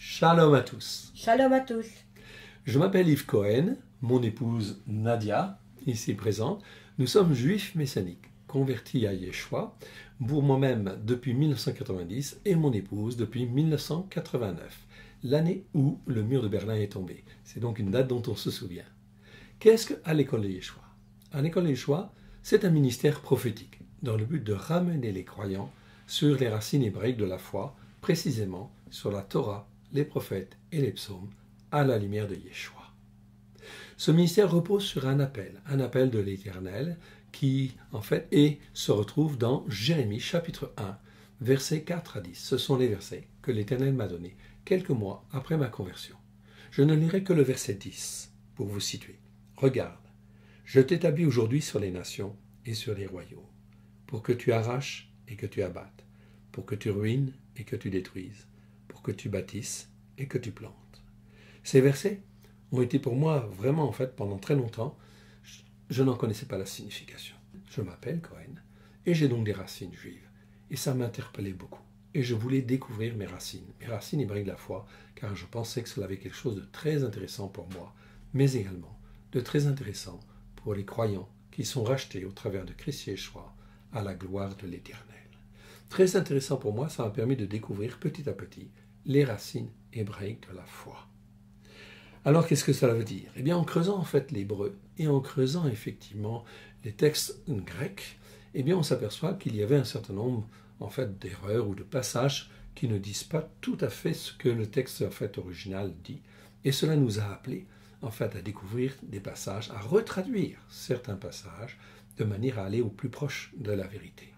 Shalom à tous. Shalom à tous. Je m'appelle Yves Cohen, mon épouse Nadia, ici présente. Nous sommes juifs messianiques, convertis à Yeshua, pour moi-même depuis 1990 et mon épouse depuis 1989, l'année où le mur de Berlin est tombé. C'est donc une date dont on se souvient. Qu'est-ce qu'à l'école de Yeshua? À l'école de Yeshua, c'est un ministère prophétique, dans le but de ramener les croyants sur les racines hébraïques de la foi, précisément sur la Torah, les prophètes et les psaumes, à la lumière de Yeshua. Ce ministère repose sur un appel de l'Éternel, qui en fait se retrouve dans Jérémie chapitre 1, versets 4 à 10. Ce sont les versets que l'Éternel m'a donnés quelques mois après ma conversion. Je ne lirai que le verset 10 pour vous situer. Regarde, je t'établis aujourd'hui sur les nations et sur les royaumes, pour que tu arraches et que tu abattes, pour que tu ruines et que tu détruises, pour que tu bâtisses et que tu plantes. Ces versets ont été pour moi vraiment, en fait, pendant très longtemps, je n'en connaissais pas la signification. Je m'appelle Cohen et j'ai donc des racines juives. Et ça m'interpellait beaucoup. Et je voulais découvrir mes racines hébraïques de la foi, car je pensais que cela avait quelque chose de très intéressant pour moi, mais également de très intéressant pour les croyants qui sont rachetés au travers de Christ Yeshua à la gloire de l'Éternel. Très intéressant pour moi, ça m'a permis de découvrir petit à petit les racines hébraïques de la foi. Alors, qu'est-ce que cela veut dire? Eh bien, en creusant en fait l'hébreu et en creusant effectivement les textes grecs, eh bien, on s'aperçoit qu'il y avait un certain nombre en fait d'erreurs ou de passages qui ne disent pas tout à fait ce que le texte en fait original dit. Et cela nous a appelés en fait à découvrir des passages, à retraduire certains passages de manière à aller au plus proche de la vérité.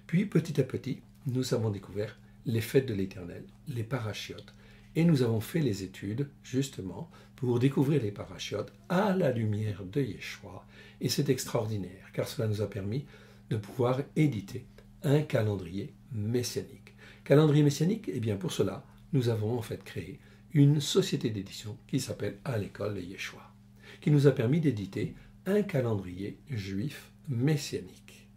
Puis, petit à petit, nous avons découvert les fêtes de l'Éternel, les parachiotes, et nous avons fait les études, justement, pour découvrir les parachiotes à la lumière de Yeshua. Et c'est extraordinaire, car cela nous a permis de pouvoir éditer un calendrier messianique. Calendrier messianique, eh bien pour cela, nous avons en fait créé une société d'édition qui s'appelle À l'école de Yeshua, qui nous a permis d'éditer un calendrier juif messianique.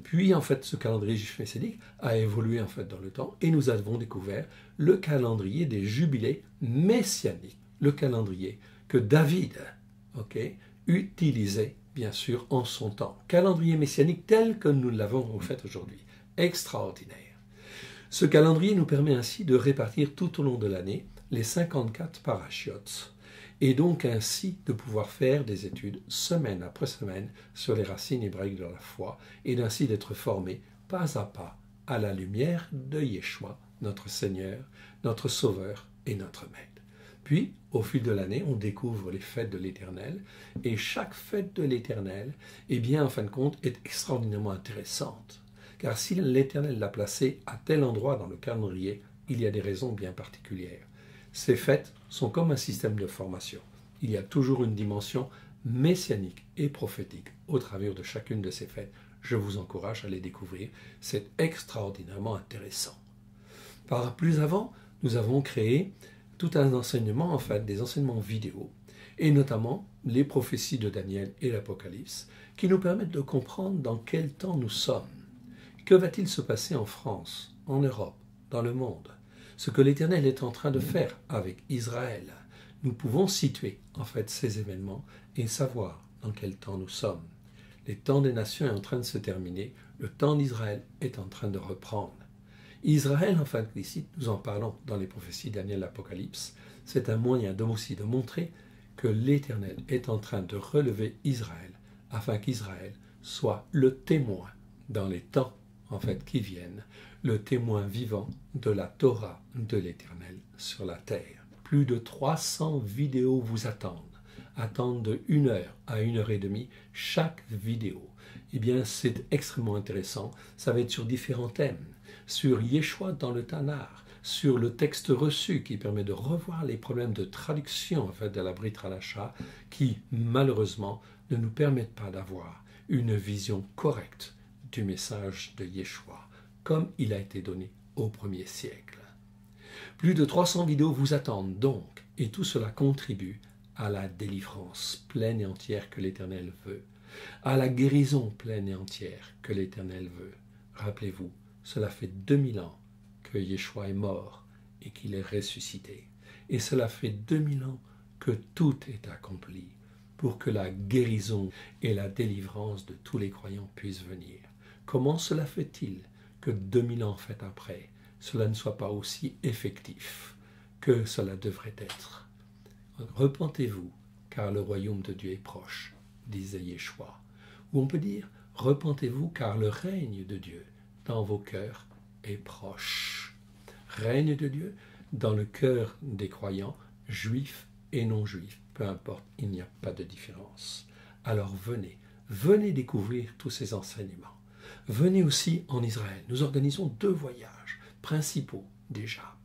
Puis, en fait, ce calendrier juif messianique a évolué en fait dans le temps et nous avons découvert le calendrier des jubilés messianiques, le calendrier que David utilisait, bien sûr, en son temps. Calendrier messianique tel que nous l'avons en fait aujourd'hui. Extraordinaire. Ce calendrier nous permet ainsi de répartir tout au long de l'année les 54 parachiotes et donc ainsi de pouvoir faire des études semaine après semaine sur les racines hébraïques de la foi et d'ainsi d'être formés pas à pas à la lumière de Yeshua, notre Seigneur, notre Sauveur et notre Maître. Puis, au fil de l'année, on découvre les fêtes de l'Éternel et chaque fête de l'Éternel, eh bien, en fin de compte, est extraordinairement intéressante. Car si l'Éternel l'a placé à tel endroit dans le calendrier, il y a des raisons bien particulières. Ces fêtes sont comme un système de formation. Il y a toujours une dimension messianique et prophétique au travers de chacune de ces fêtes. Je vous encourage à les découvrir. C'est extraordinairement intéressant. Par plus avant, nous avons créé tout un enseignement, en fait, des enseignements vidéo, et notamment les prophéties de Daniel et l'Apocalypse, qui nous permettent de comprendre dans quel temps nous sommes. Que va-t-il se passer en France, en Europe, dans le monde? Ce que l'Éternel est en train de faire avec Israël. Nous pouvons situer en fait ces événements et savoir dans quel temps nous sommes. Le temps des nations est en train de se terminer, le temps d'Israël est en train de reprendre. Israël, en fait, ici, nous en parlons dans les prophéties Daniel et l'Apocalypse, c'est un moyen aussi de montrer que l'Éternel est en train de relever Israël afin qu'Israël soit le témoin dans les temps en fait qui viennent, le témoin vivant de la Torah de l'Éternel sur la terre. Plus de 300 vidéos vous attendent de 1 heure à 1 heure et demie chaque vidéo. Eh bien, c'est extrêmement intéressant. Ça va être sur différents thèmes, sur Yeshua dans le Tanakh, sur le texte reçu qui permet de revoir les problèmes de traduction en fait, de la Brit Halacha qui, malheureusement, ne nous permettent pas d'avoir une vision correcte du message de Yeshua, comme il a été donné au 1er siècle. Plus de 300 vidéos vous attendent donc, et tout cela contribue à la délivrance pleine et entière que l'Éternel veut, à la guérison pleine et entière que l'Éternel veut. Rappelez-vous, cela fait 2000 ans que Yeshua est mort et qu'il est ressuscité. Et cela fait 2000 ans que tout est accompli pour que la guérison et la délivrance de tous les croyants puissent venir. Comment cela fait-il que 2000 ans fait après, cela ne soit pas aussi effectif que cela devrait être? Repentez-vous, car le royaume de Dieu est proche, disait Yeshua. Ou on peut dire, repentez-vous, car le règne de Dieu dans vos cœurs est proche. Règne de Dieu dans le cœur des croyants, juifs et non juifs, peu importe, il n'y a pas de différence. Alors venez découvrir tous ces enseignements. Venez aussi en Israël. Nous organisons 2 voyages principaux déjà.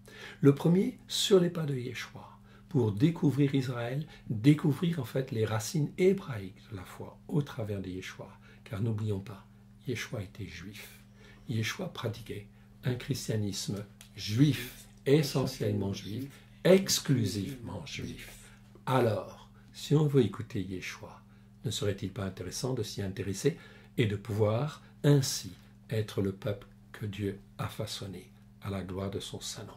Le premier, sur les pas de Yeshua, pour découvrir Israël, découvrir en fait les racines hébraïques de la foi au travers de Yeshua. Car n'oublions pas, Yeshua était juif. Yeshua pratiquait un christianisme juif, essentiellement juif, exclusivement juif. Alors, si on veut écouter Yeshua, ne serait-il pas intéressant de s'y intéresser et de pouvoir ainsi être le peuple que Dieu a façonné à la gloire de son saint nom?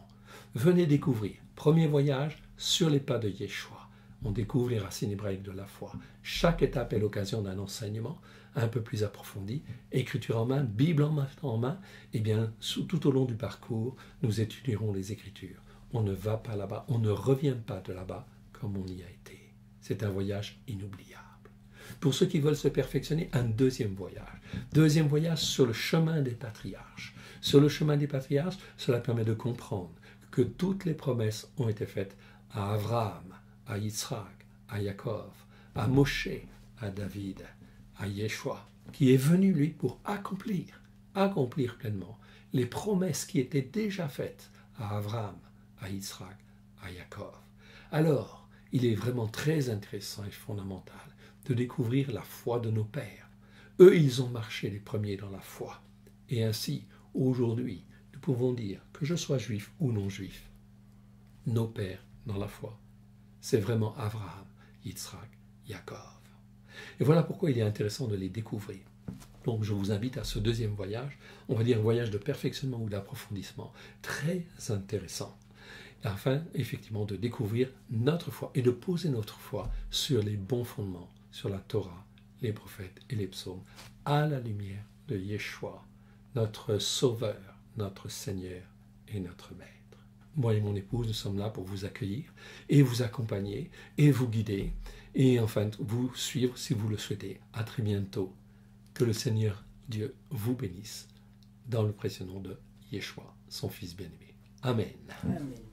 Venez découvrir. Premier voyage sur les pas de Yeshua. On découvre les racines hébraïques de la foi. Chaque étape est l'occasion d'un enseignement un peu plus approfondi. Écriture en main, Bible en main. Et bien, tout au long du parcours, nous étudierons les Écritures. On ne va pas là-bas, on ne revient pas de là-bas comme on y a été. C'est un voyage inoubliable. Pour ceux qui veulent se perfectionner, un deuxième voyage. Deuxième voyage sur le chemin des patriarches. Sur le chemin des patriarches, cela permet de comprendre que toutes les promesses ont été faites à Abraham, à Yitzhak, à Yaakov, à Moshe, à David, à Yeshua, qui est venu, lui, pour accomplir pleinement les promesses qui étaient déjà faites à Abraham, à Yitzhak, à Yaakov. Alors, il est vraiment très intéressant et fondamental de découvrir la foi de nos pères. Eux, ils ont marché les premiers dans la foi. Et ainsi, aujourd'hui, nous pouvons dire que je sois juif ou non juif, nos pères dans la foi, c'est vraiment Abraham, Yitzhak, Yaakov. Et voilà pourquoi il est intéressant de les découvrir. Donc je vous invite à ce deuxième voyage, on va dire un voyage de perfectionnement ou d'approfondissement, très intéressant, afin effectivement de découvrir notre foi et de poser notre foi sur les bons fondements, sur la Torah, les prophètes et les psaumes, à la lumière de Yeshua, notre Sauveur, notre Seigneur et notre Maître. Moi et mon épouse, nous sommes là pour vous accueillir et vous accompagner et vous guider et enfin vous suivre si vous le souhaitez. À très bientôt. Que le Seigneur Dieu vous bénisse dans le précieux nom de Yeshua, son Fils bien-aimé. Amen. Amen.